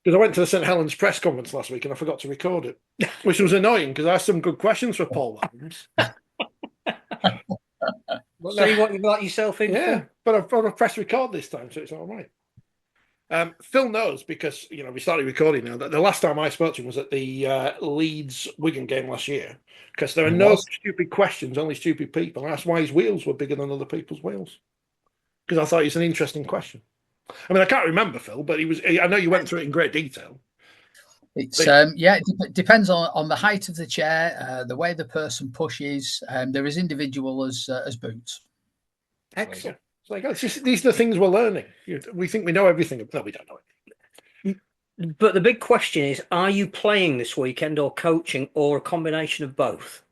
Because I went to the St Helens press conference last week and I forgot to record it, which was annoying because I asked some good questions for Paul Williams. But no, See what you got yourself in yeah, for? but I've pressed record this time, so it's all right. Phil knows because we started recording now that the last time I spoke to him was at the Leeds Wigan game last year. Because there are It no was. stupid questions, only stupid people. I asked why his wheels were bigger than other people's wheels because I thought it's an interesting question. I mean, I can't remember Phil, but he was. I know you went through it in great detail. It's But yeah, depends on the height of the chair, the way the person pushes. They're as individual as boots. excellent. It's like these are the things we're learning. We think we know everything. No, we don't know it. But the big question is, are you playing this weekend or coaching or a combination of both?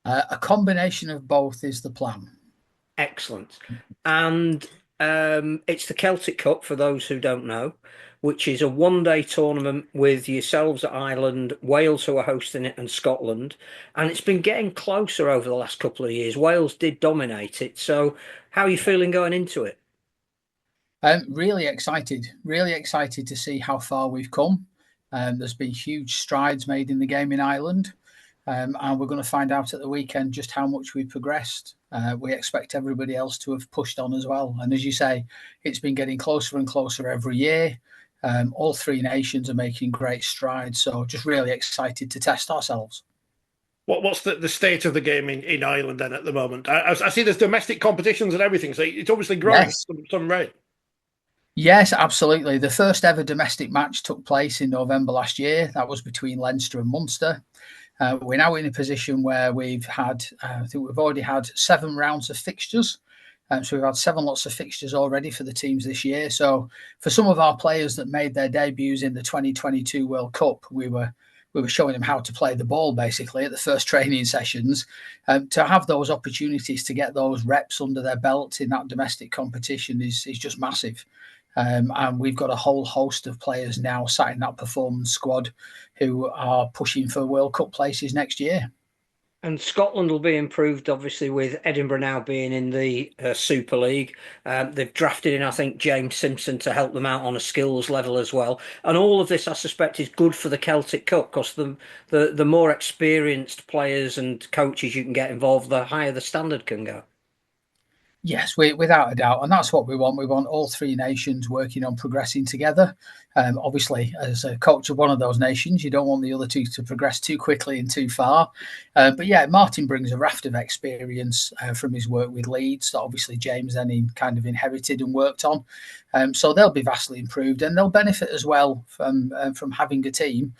A combination of both is the plan. Excellent. And it's the Celtic Cup, for those who don't know, which is a one-day tournament with yourselves at Ireland, Wales who are hosting it, and Scotland. And it's been getting closer over the last couple of years. Wales did dominate it. So how are you feeling going into it? Really excited to see how far we've come. There's been huge strides made in the game in Ireland, and we're going to find out at the weekend just how much we've progressed. We expect everybody else to have pushed on as well. And as you say, it's been getting closer and closer every year. All three nations are making great strides. So just really excited to test ourselves. What's the state of the game in Ireland then at the moment? I see there's domestic competitions and everything, so it's obviously growing at Yes. some rate. Yes, absolutely. The first ever domestic match took place in November last year. That was between Leinster and Munster. We're now in a position where I think we've already had 7 rounds of fixtures. So we've had 7 lots of fixtures already for the teams this year. So for some of our players that made their debuts in the 2022 World Cup, we were showing them how to play the ball basically at the first training sessions. To have those opportunities to get those reps under their belt in that domestic competition is just massive. And we've got a whole host of players now sat in that performance squad who are pushing for World Cup places next year. And Scotland will be improved, obviously, with Edinburgh now being in the Super League. They've drafted in, I think, James Simpson to help them out on a skills level as well. And all of this, I suspect, is good for the Celtic Cup because the more experienced players and coaches you can get involved, the higher the standard can go. Yes, without a doubt, and that's what we want. We want all three nations working on progressing together. Obviously, as a coach of one of those nations, you don't want the other two to progress too quickly and too far. But yeah, Martin brings a raft of experience from his work with Leeds that obviously James then kind of inherited and worked on. So they'll be vastly improved, and they'll benefit as well from having a team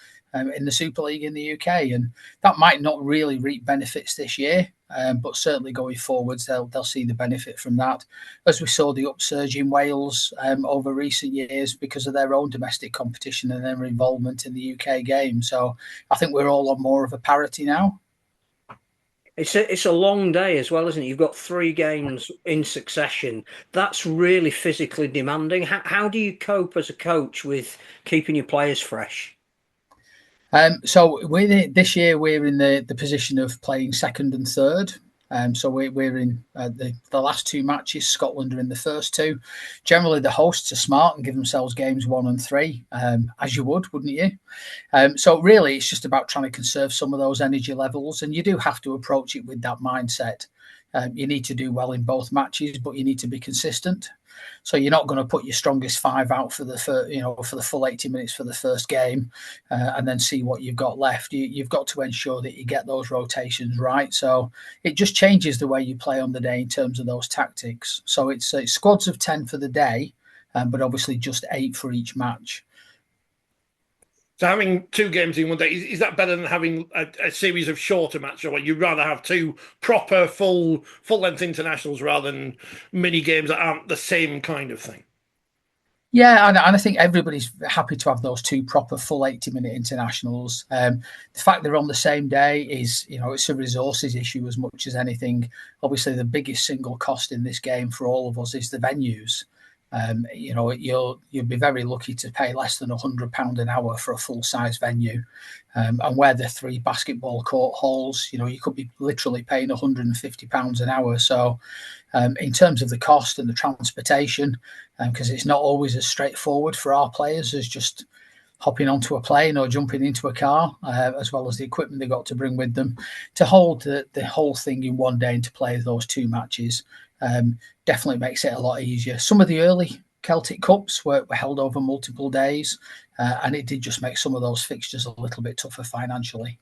in the Super League in the UK, and that might not really reap benefits this year. But certainly going forwards, they'll see the benefit from that, as we saw the upsurge in Wales over recent years because of their own domestic competition and their involvement in the UK game. So I think we're all on more of a parity now. It's a long day as well, isn't it? You've got 3 games in succession. That's really physically demanding. How do you cope as a coach with keeping your players fresh? So this year we're in the position of playing second and third. So we're in the last 2 matches. Scotland are in the first 2. Generally, the hosts are smart and give themselves games 1 and 3, as you would, wouldn't you? So really, it's just about trying to conserve some of those energy levels, and you do have to approach it with that mindset. You need to do well in both matches, but you need to be consistent. So you're not going to put your strongest 5 out for for the full 80 minutes for the first game, and then see what you've got left. You've got to ensure that you get those rotations right. So it just changes the way you play on the day in terms of those tactics. So it's squads of 10 for the day, but obviously just 8 for each match. So having 2 games in one day is that better than having a series of shorter matches, or you'd rather have 2 proper full length internationals rather than mini games that aren't the same kind of thing? Yeah, and I think everybody's happy to have those 2 proper full 80-minute internationals. The fact they're on the same day is, it's a resources issue as much as anything. Obviously, the biggest single cost in this game for all of us is the venues. You'll be very lucky to pay less than £100 an hour for a full size venue, and where the 3 basketball court halls, you could be literally paying £150 an hour. So, in terms of the cost and the transportation, because it's not always as straightforward for our players as just hopping onto a plane or jumping into a car, as well as the equipment they got to bring with them, to hold the whole thing in one day and to play those 2 matches definitely makes it a lot easier. Some of the early Celtic Cups were held over multiple days, and it did just make some of those fixtures a little bit tougher financially.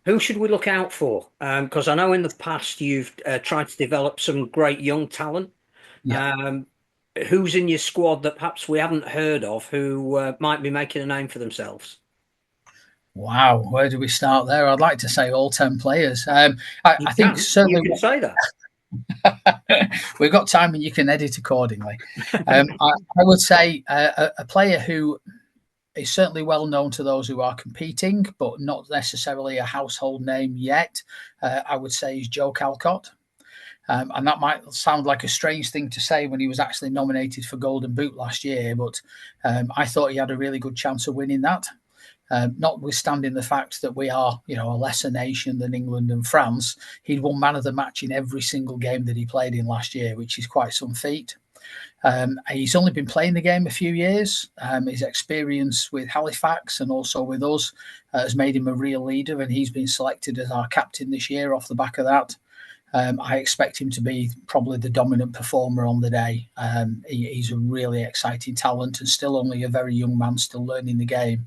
Who should we look out for? Because I know in the past you've tried to develop some great young talent. Yeah. Who's in your squad that perhaps we haven't heard of who might be making a name for themselves? Wow, where do we start there? I'd like to say all 10 players. I think certainly you can say that. We've got time and you can edit accordingly. I would say a player who is certainly well known to those who are competing, but not necessarily a household name yet, I would say is Joe Calcott. And that might sound like a strange thing to say when he was actually nominated for Golden Boot last year, but I thought he had a really good chance of winning that. Notwithstanding the fact that we are, a lesser nation than England and France, he'd won man of the match in every single game that he played in last year, which is quite some feat. He's only been playing the game a few years. His experience with Halifax and also with us has made him a real leader, and he's been selected as our captain this year off the back of that. I expect him to be probably the dominant performer on the day. He's a really exciting talent and still only a very young man, still learning the game,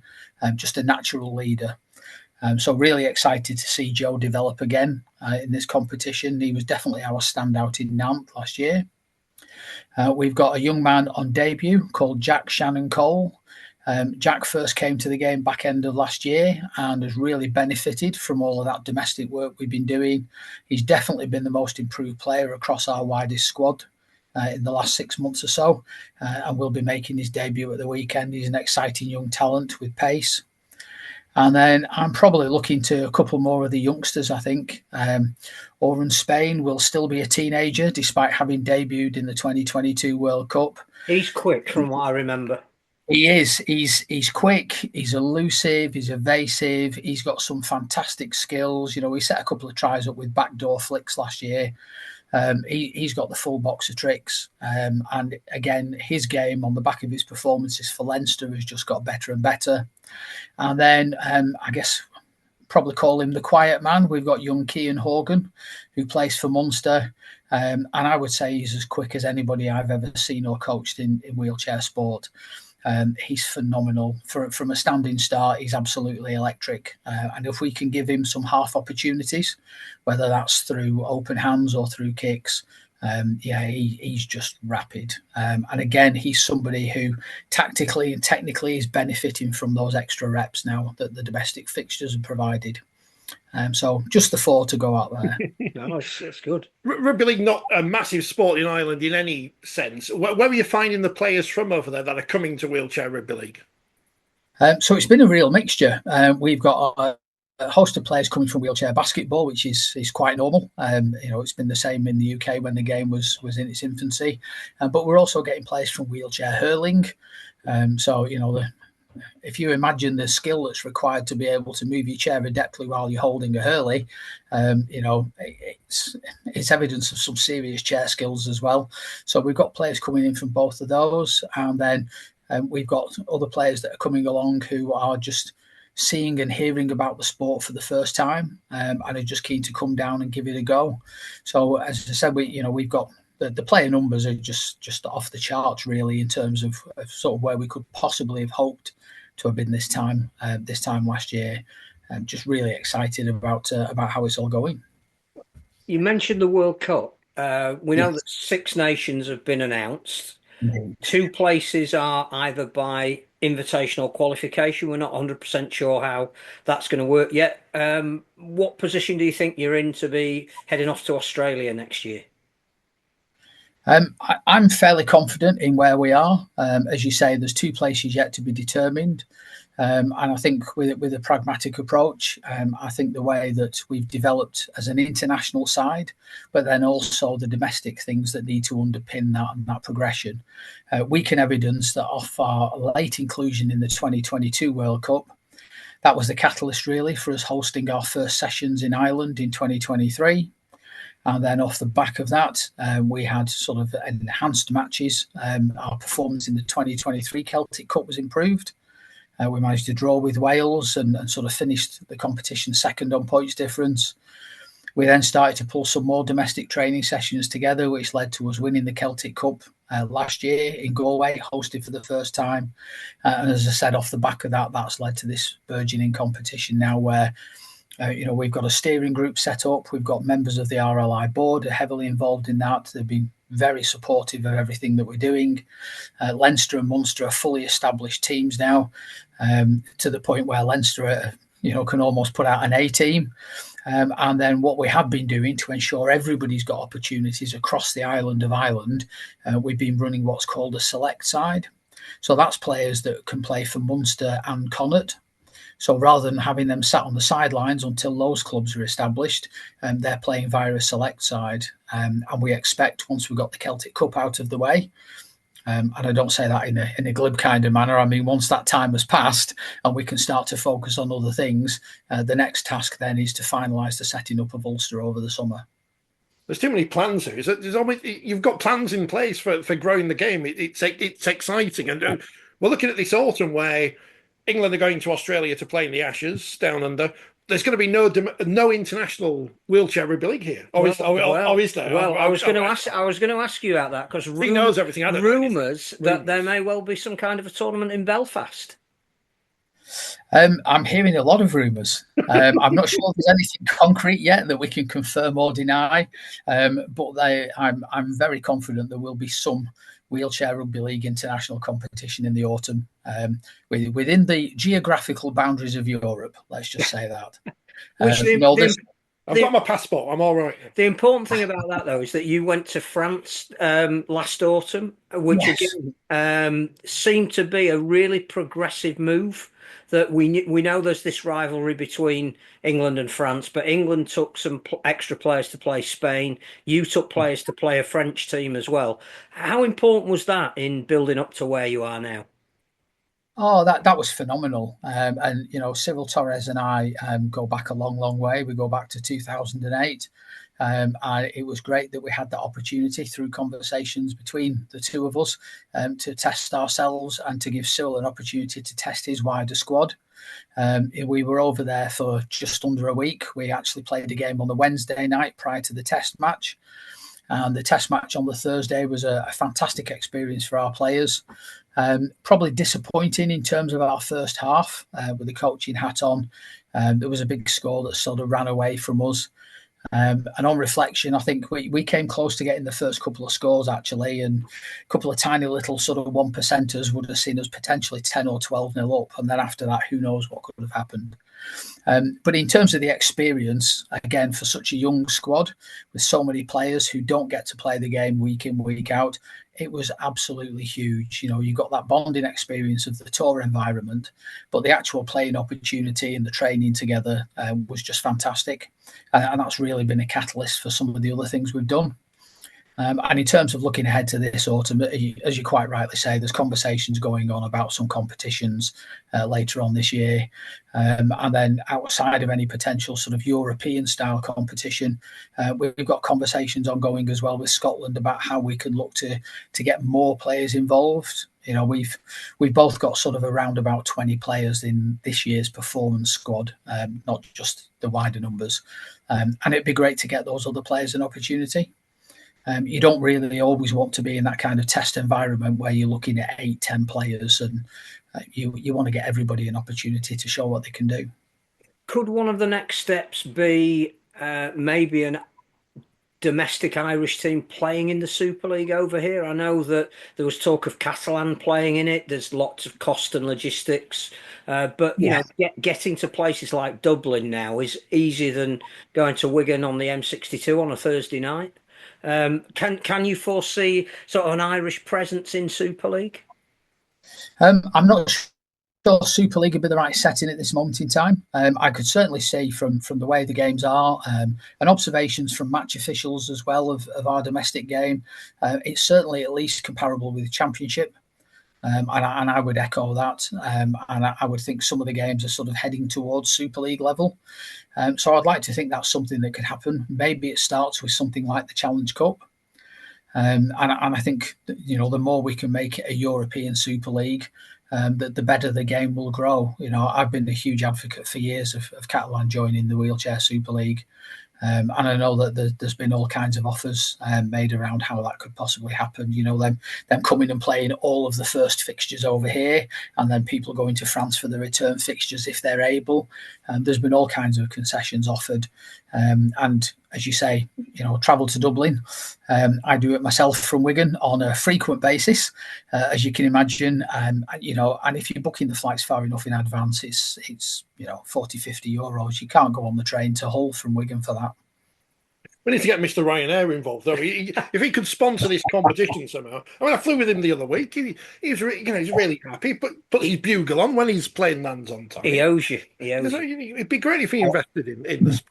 just a natural leader. So really excited to see Joe develop again in this competition. He was definitely our standout in Nantes last year. We've got a young man on debut called Jack Shannon Cole. Jack first came to the game back end of last year and has really benefited from all of that domestic work we've been doing. He's definitely been the most improved player across our widest squad in the last 6 months or so, and will be making his debut at the weekend. He's an exciting young talent with pace. And then I'm probably looking to a couple more of the youngsters, I think. Oren Spain will still be a teenager despite having debuted in the 2022 World Cup. He's quick from what I remember. He is. He's quick. He's elusive. He's evasive. He's got some fantastic skills. He set a couple of tries up with backdoor flicks last year. He's got the full box of tricks. And again, his game on the back of his performances for Leinster has just got better and better. And then I guess probably call him the quiet man. We've got young Cian Horgan, who plays for Munster. And I would say he's as quick as anybody I've ever seen or coached in wheelchair sport. He's phenomenal. From a standing start, he's absolutely electric. And if we can give him some half opportunities, whether that's through open hands or through kicks, he's just rapid. And again, he's somebody who tactically and technically is benefiting from those extra reps now that the domestic fixtures have provided. So just the 4 to go out there. No, that's good. Rugby league, not a massive sport in Ireland in any sense. Where are you finding the players from over there that are coming to wheelchair rugby league? So it's been a real mixture. We've got a host of players coming from wheelchair basketball, which is quite normal. It's been the same in the UK when the game was in its infancy. But we're also getting players from wheelchair hurling. If you imagine the skill that's required to be able to move your chair adeptly while you're holding a hurley, it's evidence of some serious chair skills as well. So we've got players coming in from both of those, and then we've got other players that are coming along who are just seeing and hearing about the sport for the first time, and are just keen to come down and give it a go. So as I said, we've got the player numbers are just off the charts really in terms of sort of where we could possibly have hoped to have been this time last year. Just really excited about how it's all going. You mentioned the World Cup. We know that 6 nations have been announced. Mm-hmm. 2 places are either by invitation or qualification. We're not 100% sure how that's going to work yet. What position do you think you're in to be heading off to Australia next year? I'm fairly confident in where we are. As you say, there's 2 places yet to be determined. And I think with a pragmatic approach, I think the way that we've developed as an international side, but then also the domestic things that need to underpin that progression, we can evidence that off our late inclusion in the 2022 World Cup, that was the catalyst really for us hosting our first sessions in Ireland in 2023. And then off the back of that, we had sort of enhanced matches. Our performance in the 2023 Celtic Cup was improved. We managed to draw with Wales and sort of finished the competition second on points difference. We then started to pull some more domestic training sessions together, which led to us winning the Celtic Cup last year in Galway, hosted for the first time. And as I said, off the back of that, that's led to this burgeoning competition now where we've got a steering group set up. We've got members of the RLI board heavily involved in that. They've been very supportive of everything that we're doing. Leinster and Munster are fully established teams now, to the point where Leinster, can almost put out an A team. And then what we have been doing to ensure everybody's got opportunities across the island of Ireland, we've been running what's called a select side. So that's players that can play for Munster and Connacht. So rather than having them sat on the sidelines until those clubs are established, they're playing via a select side. And we expect, once we've got the Celtic Cup out of the way, and I don't say that in a glib kind of manner. I mean, once that time has passed and we can start to focus on other things, the next task then is to finalise the setting up of Ulster over the summer. There's too many plans here. There's always, you've got plans in place for growing the game. It's exciting. And we're looking at this autumn where England are going to Australia to play in the Ashes down under. There's going to be no international wheelchair rugby league here, or is there? Well, I was going to ask you about that because he knows everything. Rumours that there may well be some kind of a tournament in Belfast. I'm hearing a lot of rumours. I'm not sure if there's anything concrete yet that we can confirm or deny, but I'm very confident there will be some wheelchair rugby league international competition in the autumn, within the geographical boundaries of Europe. Let's just say that. I've got my passport. I'm all right. The important thing about that, though, is that you went to France last autumn, which again seemed to be a really progressive move. That we know there's this rivalry between England and France, but England took some extra players to play Spain. You took players to play a French team as well. How important was that in building up to where you are now? Oh, that was phenomenal. And Cyril Torres and I go back a long, long way. We go back to 2008. And it was great that we had that opportunity through conversations between the two of us to test ourselves and to give Cyril an opportunity to test his wider squad. We were over there for just under a week. We actually played a game on the Wednesday night prior to the test match. And the test match on the Thursday was a fantastic experience for our players. Probably disappointing in terms of our first half with the coaching hat on. There was a big score that sort of ran away from us. And on reflection, I think we came close to getting the first couple of scores, actually, and a couple of tiny little sort of 1%ers would have seen us potentially 10 or 12-0 up. And then after that, who knows what could have happened. But in terms of the experience, again, for such a young squad with so many players who don't get to play the game week in, week out, it was absolutely huge. You got that bonding experience of the tour environment, but the actual playing opportunity and the training together was just fantastic. And that's really been a catalyst for some of the other things we've done. And in terms of looking ahead to this autumn, as you quite rightly say, there's conversations going on about some competitions later on this year. And then outside of any potential sort of European style competition, we've got conversations ongoing as well with Scotland about how we can look to get more players involved. We've both got sort of around about 20 players in this year's performance squad, not just the wider numbers. And it'd be great to get those other players an opportunity. You don't really always want to be in that kind of test environment where you're looking at 8-10 players, and you want to get everybody an opportunity to show what they can do. Could one of the next steps be maybe a domestic Irish team playing in the Super League over here? I know that there was talk of Catalan playing in it. There's lots of cost and logistics, but getting to places like Dublin now is easier than going to Wigan on the M62 on a Thursday night. Can you foresee sort of an Irish presence in Super League? I'm not sure Super League would be the right setting at this moment in time. I could certainly see from the way the games are and observations from match officials as well of our domestic game, it's certainly at least comparable with the Championship. And I would echo that. And I would think some of the games are sort of heading towards Super League level. So I'd like to think that's something that could happen. Maybe it starts with something like the Challenge Cup. And I think, the more we can make it a European Super League, the better the game will grow. I've been a huge advocate for years of Catalan joining the Wheelchair Super League. And I know that there's been all kinds of offers made around how that could possibly happen. Them coming and playing all of the first fixtures over here, and then people going to France for the return fixtures if they're able. There's been all kinds of concessions offered. And as you say, travel to Dublin. I do it myself from Wigan on a frequent basis, as you can imagine. And if you're booking the flights far enough in advance, it's 40-50 euros. You can't go on the train to Hull from Wigan for that. We need to get Mr. Ryanair involved, though. If he could sponsor this competition somehow. I flew with him the other week. He's really happy. Put his bugle on when he's playing lands on time. He owes you. It'd be great if he invested in this.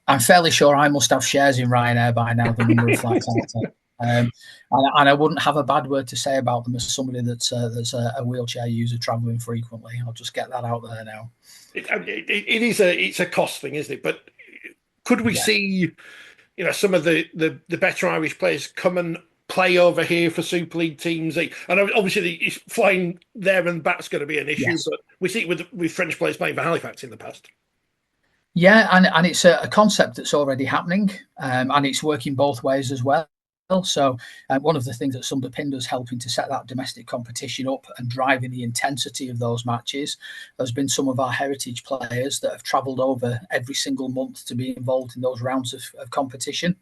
I'm fairly sure I must have shares in Ryanair by now, the number of flights I take. And I wouldn't have a bad word to say about them as somebody that's a wheelchair user travelling frequently. I'll just get that out there now. It's a cost thing, isn't it? But could we see, some of the better Irish players come and play over here for Super League teams? And obviously, flying there and back's going to be an issue. Yes. But we see it with French players playing for Halifax in the past. Yeah, and it's a concept that's already happening, and it's working both ways as well. So one of the things that's underpinned us helping to set that domestic competition up and driving the intensity of those matches has been some of our heritage players that have travelled over every single month to be involved in those rounds of competition.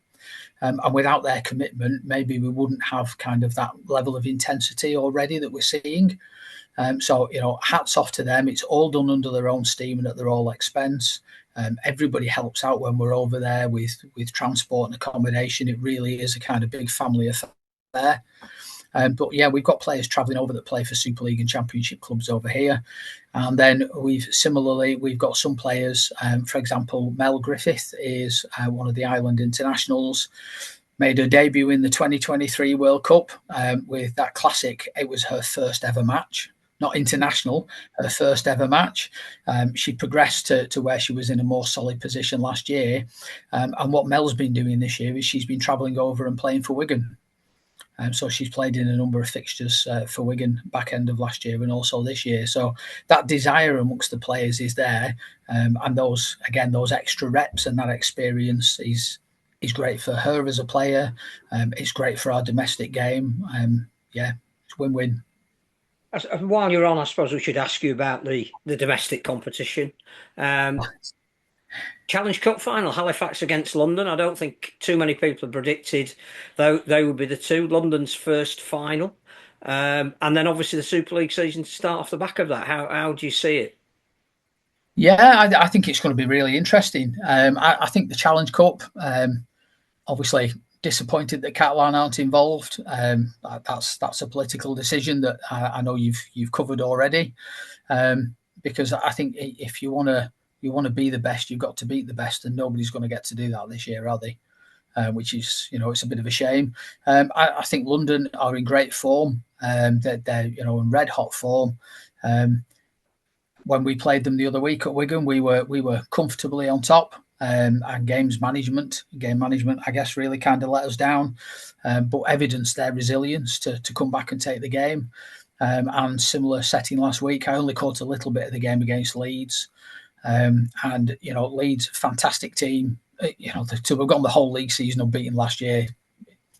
And without their commitment, maybe we wouldn't have kind of that level of intensity already that we're seeing. So, hats off to them. It's all done under their own steam and at their own expense. Everybody helps out when we're over there with transport and accommodation. It really is a kind of big family affair. But yeah, we've got players travelling over that play for Super League and Championship clubs over here. And then we've got some players, for example, Mel Griffith is one of the Ireland internationals, made her debut in the 2023 World Cup with that classic. It was her first ever match. Not international, her first ever match. She progressed to where she was in a more solid position last year. And what Mel's been doing this year is she's been travelling over and playing for Wigan. So she's played in a number of fixtures for Wigan back end of last year and also this year. So that desire amongst the players is there. And those extra reps and that experience is great for her as a player. It's great for our domestic game. It's win-win. While you're on, I suppose we should ask you about the domestic competition. Challenge Cup final, Halifax against London. I don't think too many people have predicted they would be the two. London's first final. And then obviously the Super League season to start off the back of that. How do you see it? Yeah, I think it's going to be really interesting. I think the Challenge Cup, obviously, disappointed that Catalan aren't involved. That's a political decision that I know you've covered already. Because I think if you want to be the best, you've got to beat the best, and nobody's going to get to do that this year, are they? Which is, it's a bit of a shame. I think London are in great form. They're in red hot form. When we played them the other week at Wigan, we were comfortably on top. And game management, I guess, really kind of let us down, but evidenced their resilience to come back and take the game. And similar setting last week, I only caught a little bit of the game against Leeds, and Leeds, fantastic team. To have gone the whole league season unbeaten last year,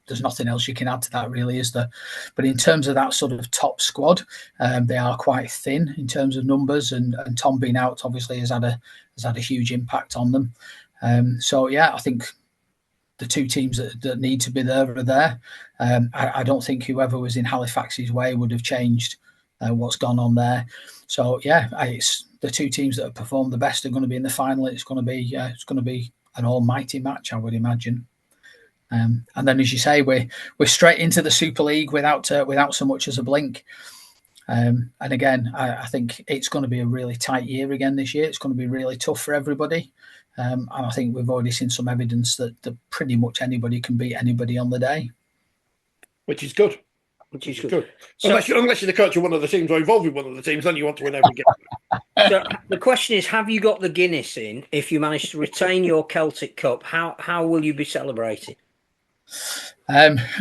there's nothing else you can add to that, really, is there? But in terms of that sort of top squad, they are quite thin in terms of numbers, and Tom being out obviously has had a huge impact on them. I think the two teams that need to be there are there. I don't think whoever was in Halifax's way would have changed what's gone on there. So it's the two teams that have performed the best are going to be in the final. It's going to be an almighty match, I would imagine. And then, as you say, we're straight into the Super League without so much as a blink. And again, I think it's going to be a really tight year again this year. It's going to be really tough for everybody. And I think we've already seen some evidence that pretty much anybody can beat anybody on the day. Which is good. Which is good. So, unless you're the coach of one of the teams or involved with one of the teams, then you want to win every game. So the question is, have you got the Guinness in? If you manage to retain your Celtic Cup, how will you be celebrating?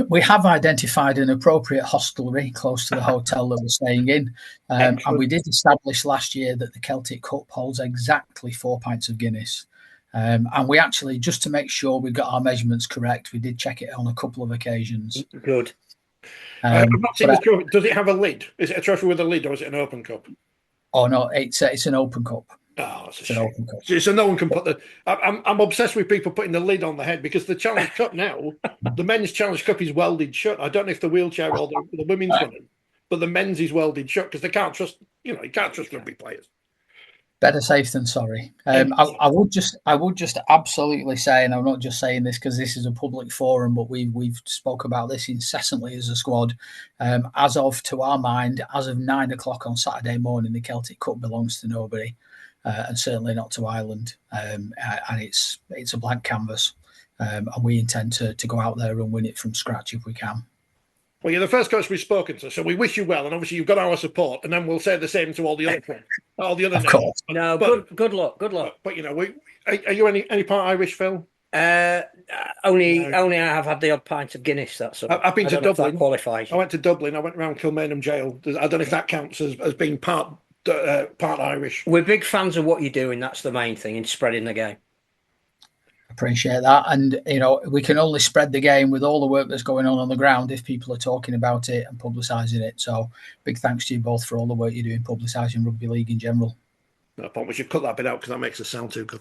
We have identified an appropriate hostelry close to the hotel that we're staying in. And we did establish last year that the Celtic Cup holds exactly 4 pints of Guinness. And we actually, just to make sure we got our measurements correct, we did check it on a couple of occasions. Good. I've not seen the trophy. Does it have a lid? Is it a trophy with a lid, or is it an open cup? Oh no, it's an open cup. Oh, it's an open cup. So no one can put the. I'm obsessed with people putting the lid on the head, because the Challenge Cup now, the men's Challenge Cup is welded shut. I don't know if the wheelchair or the women's one, but the men's is welded shut because they can't trust. You can't trust rugby players. Better safe than sorry. I would just absolutely say, and I'm not just saying this because this is a public forum, but we've spoke about this incessantly as a squad. As of, to our mind, as of 9 o'clock on Saturday morning, the Celtic Cup belongs to nobody, and certainly not to Ireland. And it's a blank canvas, and we intend to go out there and win it from scratch if we can. Well, you're the first coach we've spoken to, so we wish you well, and obviously you've got our support, and then we'll say the same to all the other clubs, all the other. Of course. No, good luck. But are you any part Irish, Phil? Only I have had the odd pint of Guinness. That's all. I've been to Dublin. That qualifies. I went to Dublin. I went around Kilmainham jail. I don't know if that counts as being part Irish. We're big fans of what you're doing. That's the main thing in spreading the game. Appreciate that, and we can only spread the game with all the work that's going on the ground if people are talking about it and publicising it. So big thanks to you both for all the work you're doing publicising rugby league in general. No, we should cut that bit out because that makes us sound too good.